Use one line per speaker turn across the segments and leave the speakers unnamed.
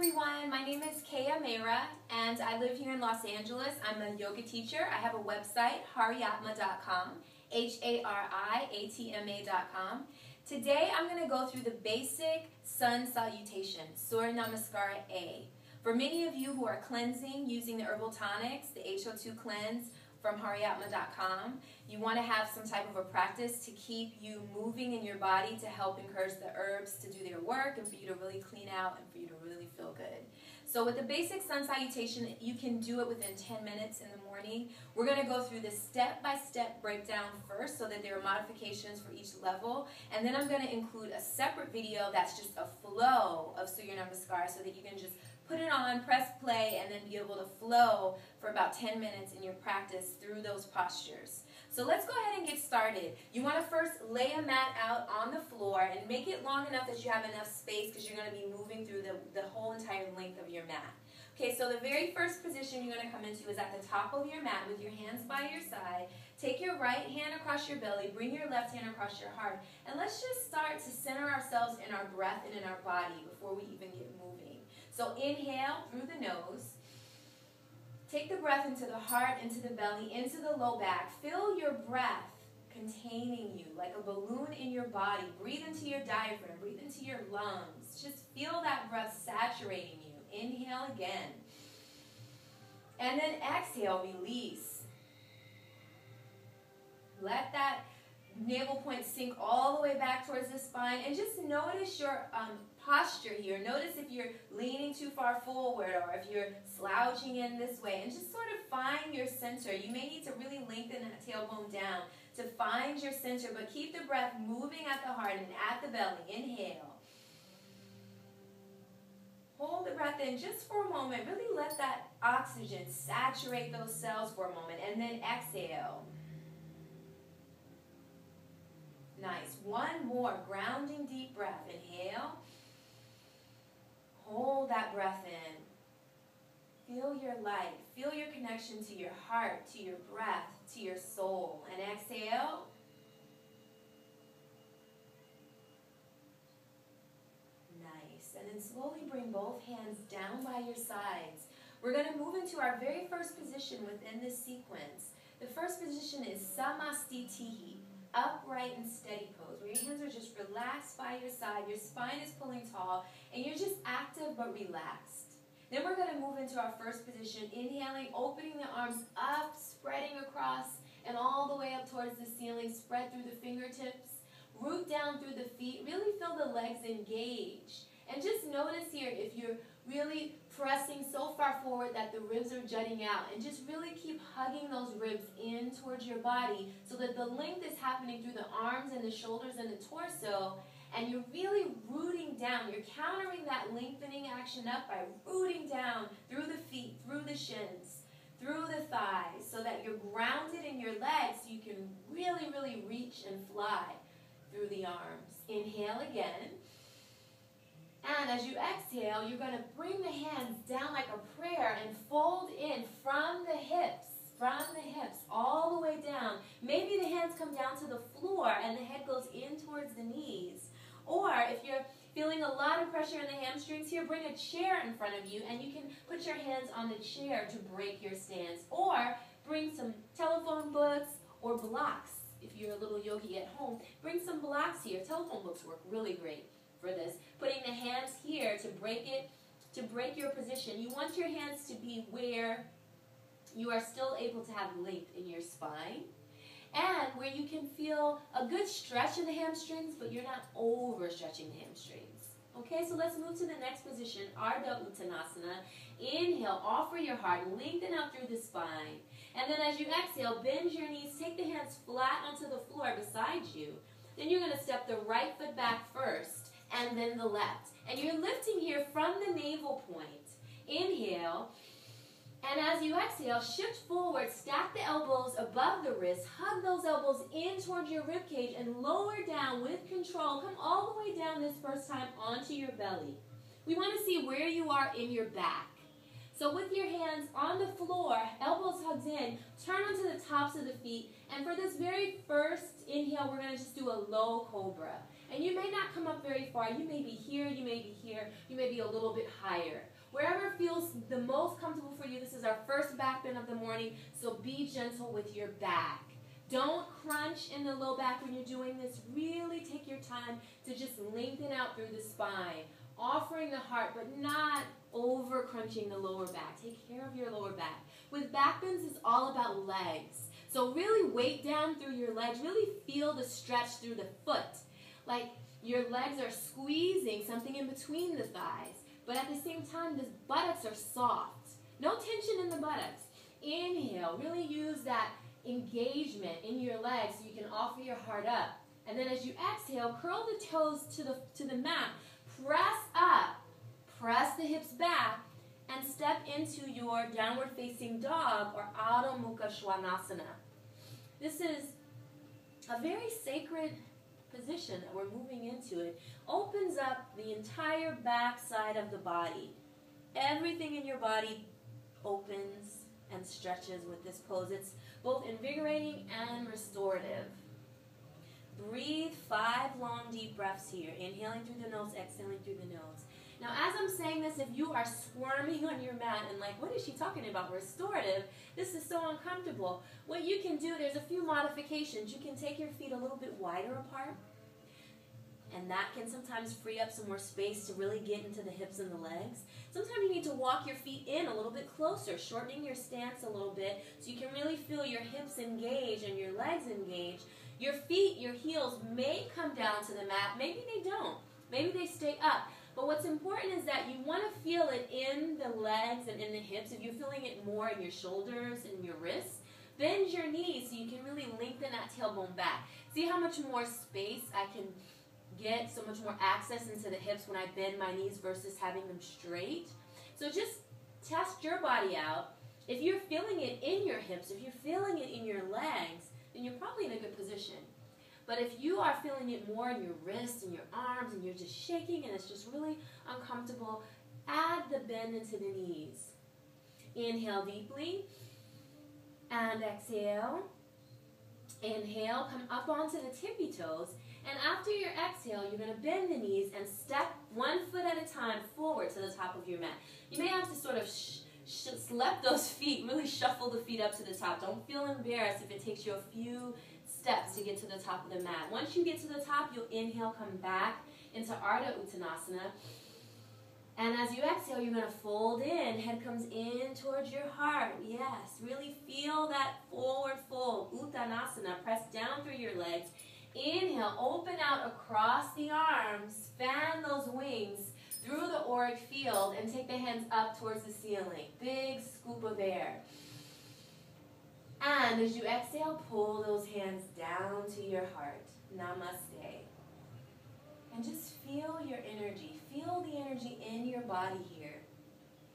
everyone, my name is Kea Meira and I live here in Los Angeles. I'm a yoga teacher. I have a website, hariatma.com, Hariatma.com. Today I'm going to go through the basic Sun Salutation, Surya Namaskara A. For many of you who are cleansing using the herbal tonics, the HO2 cleanse from Hariatma.com, you want to have some type of a practice to keep you moving in your body to help encourage the herbs to do their work and for you to really clean out and for you to really feel good. So with the basic Sun Salutation, you can do it within 10 minutes in the morning. We're going to go through the step-by-step breakdown first so that there are modifications for each level. And then I'm going to include a separate video that's just a flow of Surya Namaskara so that you can just put it on, press play, and then be able to flow for about 10 minutes in your practice through those postures. So let's go ahead and get started. You want to first lay a mat out on the floor and make it long enough that you have enough space because you're going to be moving through the whole entire length of your mat. Okay, so the very first position you're going to come into is at the top of your mat with your hands by your side. Take your right hand across your belly, bring your left hand across your heart, and let's just start to center ourselves in our breath and in our body before we even get moving. So inhale through the nose. Take the breath into the heart, into the belly, into the low back. Feel your breath containing you like a balloon in your body. Breathe into your diaphragm. Breathe into your lungs. Just feel that breath saturating you. Inhale again. And then exhale, release. Let that navel point sink all the way back towards the spine, and just notice your posture here. Notice if you're leaning too far forward or if you're slouching in this way, and just sort of find your center. You may need to really lengthen that tailbone down to find your center, but keep the breath moving at the heart and at the belly. Inhale. Hold the breath in just for a moment. Really let that oxygen saturate those cells for a moment, and then exhale. Nice. One more grounding deep breath. Inhale. Hold that breath in. Feel your light. Feel your connection to your heart, to your breath, to your soul. And exhale. Nice. And then slowly bring both hands down by your sides. We're going to move into our very first position within this sequence. The first position is Samastitihi. Upright and steady pose, where your hands are just relaxed by your side, your spine is pulling tall, and you're just active but relaxed. Then we're going to move into our first position, inhaling, opening the arms up, spreading across, and all the way up towards the ceiling, spread through the fingertips, root down through the feet, really feel the legs engage. And just notice here if you're really pressing so far forward that the ribs are jutting out, and just really keep hugging those ribs in towards your body so that the length is happening through the arms and the shoulders and the torso, and you're really rooting down. You're countering that lengthening action up by rooting down through the feet, through the shins, through the thighs, so that you're grounded in your legs so you can really, really reach and fly through the arms. Inhale again. And as you exhale, you're going to bring the hands down like a prayer and fold in from the hips, all the way down. Maybe the hands come down to the floor and the head goes in towards the knees. Or if you're feeling a lot of pressure in the hamstrings here, bring a chair in front of you and you can put your hands on the chair to break your stance. Or bring some telephone books or blocks. If you're a little yogi at home, bring some blocks here. Telephone books work really great for this. Putting the hands here to break your position. You want your hands to be where you are still able to have length in your spine, and where you can feel a good stretch in the hamstrings, but you're not overstretching the hamstrings. Okay, so let's move to the next position, Ardha Uttanasana. Inhale, offer your heart, lengthen out through the spine. And then as you exhale, bend your knees, take the hands flat onto the floor beside you. Then you're going to step the right foot back first, and then the left. And you're lifting here from the navel point. Inhale. And as you exhale, shift forward, stack the elbows above the wrists, hug those elbows in towards your rib cage, and lower down with control. Come all the way down this first time onto your belly. We want to see where you are in your back. So with your hands on the floor, elbows hugged in, turn onto the tops of the feet. And for this very first inhale, we're going to just do a low cobra. And you may not come up very far. You may be here, you may be here, you may be a little bit higher. Wherever feels the most comfortable for you. This is our first back bend of the morning, so be gentle with your back. Don't crunch in the low back when you're doing this. Really take your time to just lengthen out through the spine, offering the heart, but not over crunching the lower back. Take care of your lower back. With back bends, it's all about legs. So really weight down through your legs. Really feel the stretch through the foot. Like your legs are squeezing something in between the thighs. But at the same time, the buttocks are soft. No tension in the buttocks. Inhale. Really use that engagement in your legs so you can offer your heart up. And then as you exhale, curl the toes to the mat. Press up. Press the hips back. And step into your downward facing dog or Adho Mukha Svanasana. This is a very sacred position that we're moving into. It opens up the entire back side of the body. Everything in your body opens and stretches with this pose. It's both invigorating and restorative. Breathe 5 long deep breaths here. Inhaling through the nose, exhaling through the nose. Now as I'm saying this, if you are squirming on your mat and like, what is she talking about? Restorative? This is so uncomfortable. What you can do, there's a few modifications. You can take your feet a little bit wider apart. And that can sometimes free up some more space to really get into the hips and the legs. Sometimes you need to walk your feet in a little bit closer, shortening your stance a little bit so you can really feel your hips engage and your legs engage. Your feet, your heels may come down to the mat. Maybe they don't. Maybe they stay up. But what's important is that you want to feel it in the legs and in the hips. If you're feeling it more in your shoulders and your wrists, bend your knees so you can really lengthen that tailbone back. See how much more space I can get, so much more access into the hips when I bend my knees versus having them straight. So just test your body out. If you're feeling it in your hips, if you're feeling it in your legs, then you're probably in a good position. But if you are feeling it more in your wrists and your arms and you're just shaking and it's just really uncomfortable, add the bend into the knees. Inhale deeply and exhale. Inhale, come up onto the tippy toes. And after your exhale, you're going to bend the knees and step 1 foot at a time forward to the top of your mat. You may have to sort of slap those feet, really shuffle the feet up to the top. Don't feel embarrassed if it takes you a few steps to get to the top of the mat. Once you get to the top, you'll inhale, come back into Ardha Uttanasana. And as you exhale, you're going to fold in. Head comes in towards your heart. Yes, really feel that forward fold. Uttanasana. Press down through your legs. Inhale, open out across the arms. Fan those wings through the auric field and take the hands up towards the ceiling. Big scoop of air. And as you exhale, pull those hands down to your heart. Namaste. And just feel your energy. Feel the energy in your body here.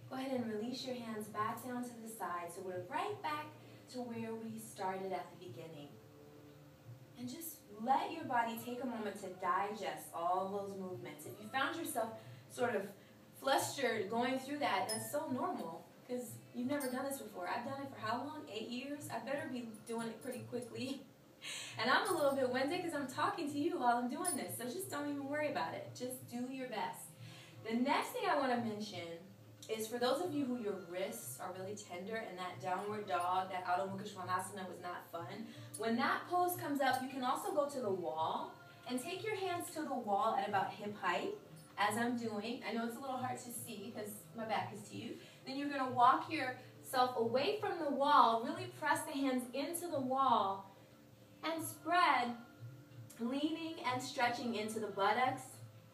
Go ahead and release your hands back down to the side so we're right back to where we started at the beginning. And just let your body take a moment to digest all those movements. If you found yourself sort of flustered going through that, that's so normal because you've never done this before. I've done it for how long? 8 years? I better be doing it pretty quickly. And I'm a little bit winded because I'm talking to you while I'm doing this. So just don't even worry about it. Just do your best. The next thing I want to mention is for those of you who your wrists are really tender and that downward dog, that Adho Mukha Svanasana was not fun. When that pose comes up, you can also go to the wall and take your hands to the wall at about hip height, as I'm doing. I know it's a little hard to see because my back is to you. Then you're going to walk yourself away from the wall, really press the hands into the wall, and spread, leaning and stretching into the buttocks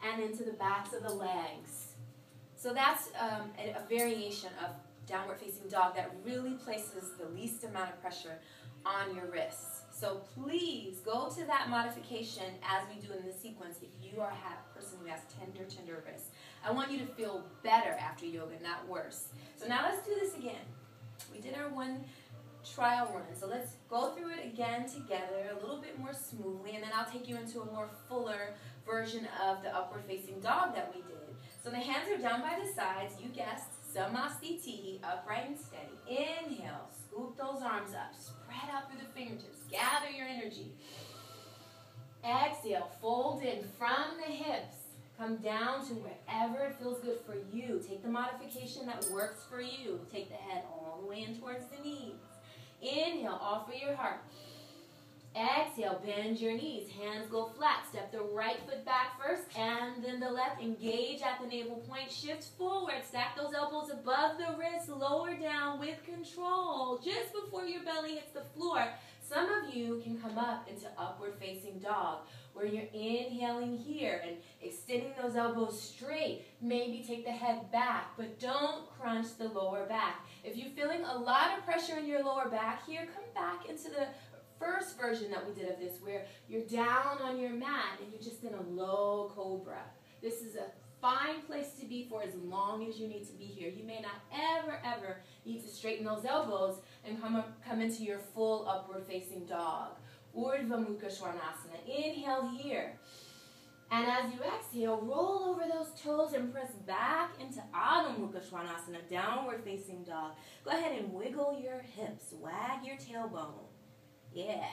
and into the backs of the legs. So that's a variation of downward facing dog that really places the least amount of pressure on your wrists. So please go to that modification as we do in the sequence if you are a person who has tender wrists. I want you to feel better after yoga, not worse. So now let's do this again. We did our one trial run. So let's go through it again together a little bit more smoothly, and then I'll take you into a more fuller version of the upward facing dog that we did. So the hands are down by the sides. You guessed, Samastitihi, upright and steady. Inhale, scoop those arms up. Spread out through the fingertips. Gather your energy. Exhale, fold in from the hips. Come down to wherever it feels good for you. Take the modification that works for you. Take the head all the way in towards the knees. Inhale, offer your heart. Exhale, bend your knees. Hands go flat. Step the right foot back first and then the left. Engage at the navel point. Shift forward. Stack those elbows above the wrist. Lower down with control. Just before your belly hits the floor, some of you can come up into upward facing dog, where you're inhaling here and extending those elbows straight. Maybe take the head back, but don't crunch the lower back. If you're feeling a lot of pressure in your lower back here, come back into the first version that we did of this, where you're down on your mat and you're just in a low cobra. This is a fine place to be for as long as you need to be here. You may not ever need to straighten those elbows and come into your full upward facing dog. Urdhva Mukha Svanasana. Inhale here. And as you exhale, roll over those toes and press back into Adho Mukha Svanasana, downward facing dog. Go ahead and wiggle your hips. Wag your tailbone. Yeah.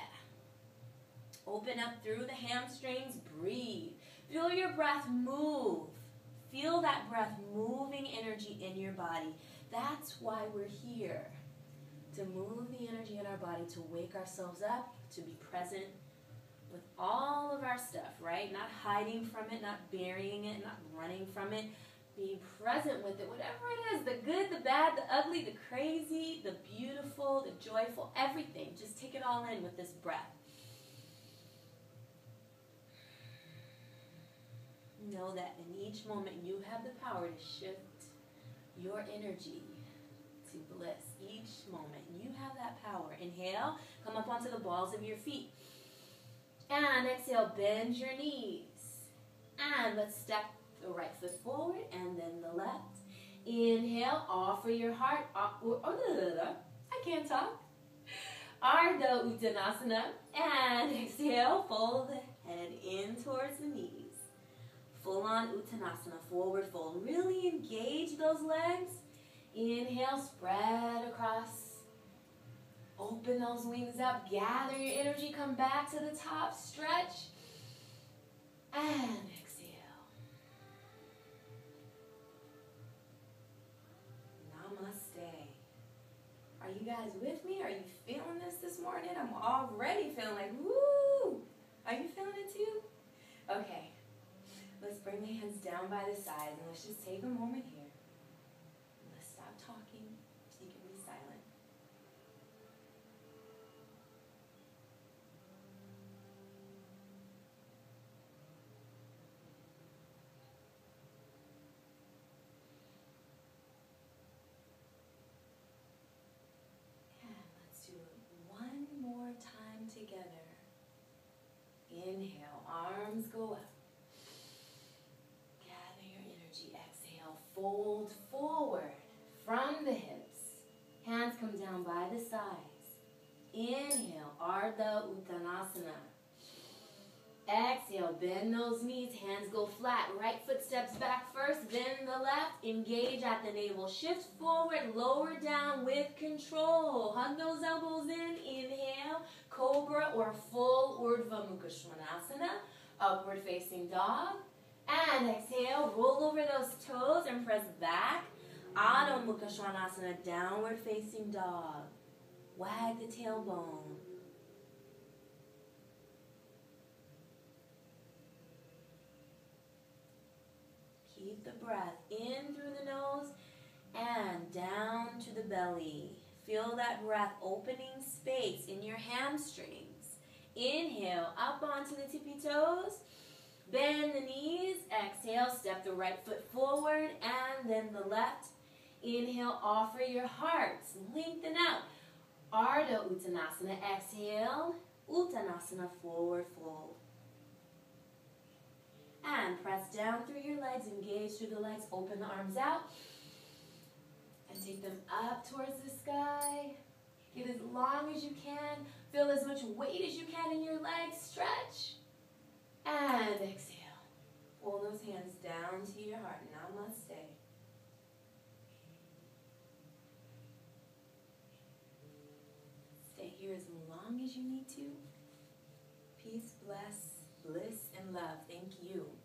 Open up through the hamstrings. Breathe. Feel your breath move. Feel that breath moving energy in your body. That's why we're here. To move the energy in our body, to wake ourselves up, to be present with all of our stuff, right? Not hiding from it, not burying it, not running from it. Being present with it, whatever it is, the good, the bad, the ugly, the crazy, the beautiful, the joyful, everything. Just take it all in with this breath. Know that in each moment you have the power to shift your energy to bliss. Each moment you have that power. Inhale, come up onto the balls of your feet. And exhale, bend your knees. And let's step the right foot forward and then the left. Inhale, offer your heart. I can't talk. Ardha Uttanasana. And exhale, fold the head in towards the knees. Full on Uttanasana, forward fold. Really engage those legs. Inhale, spread across. Open those wings up. Gather your energy. Come back to the top. Stretch. And exhale. Namaste. Are you guys with me? Are you feeling this morning? I'm already feeling like, woo! Are you feeling it too? Okay. Let's bring the hands down by the sides and let's just take a moment here. Let's stop talking so you can be silent. And let's do it one more time together. Inhale, arms go up. Fold forward from the hips. Hands come down by the sides. Inhale, Ardha Uttanasana. Exhale, bend those knees. Hands go flat. Right foot steps back first, then the left. Engage at the navel. Shift forward, lower down with control. Hug those elbows in. Inhale, Cobra or full Urdhva Mukha Svanasana. Upward facing dog. And exhale, roll over those toes and press back. Adho Mukha Svanasana, downward facing dog. Wag the tailbone. Keep the breath in through the nose and down to the belly. Feel that breath opening space in your hamstrings. Inhale, up onto the tippy toes. Bend the knees, exhale, step the right foot forward and then the left. Inhale, offer your hearts, lengthen out. Ardha Uttanasana, exhale, Uttanasana, forward fold. And press down through your legs, engage through the legs, open the arms out. And take them up towards the sky. Get as long as you can. Feel as much weight as you can in your legs, stretch. And exhale. Pull those hands down to your heart. Namaste. Stay here as long as you need to. Peace, bless, bliss and love. Thank you.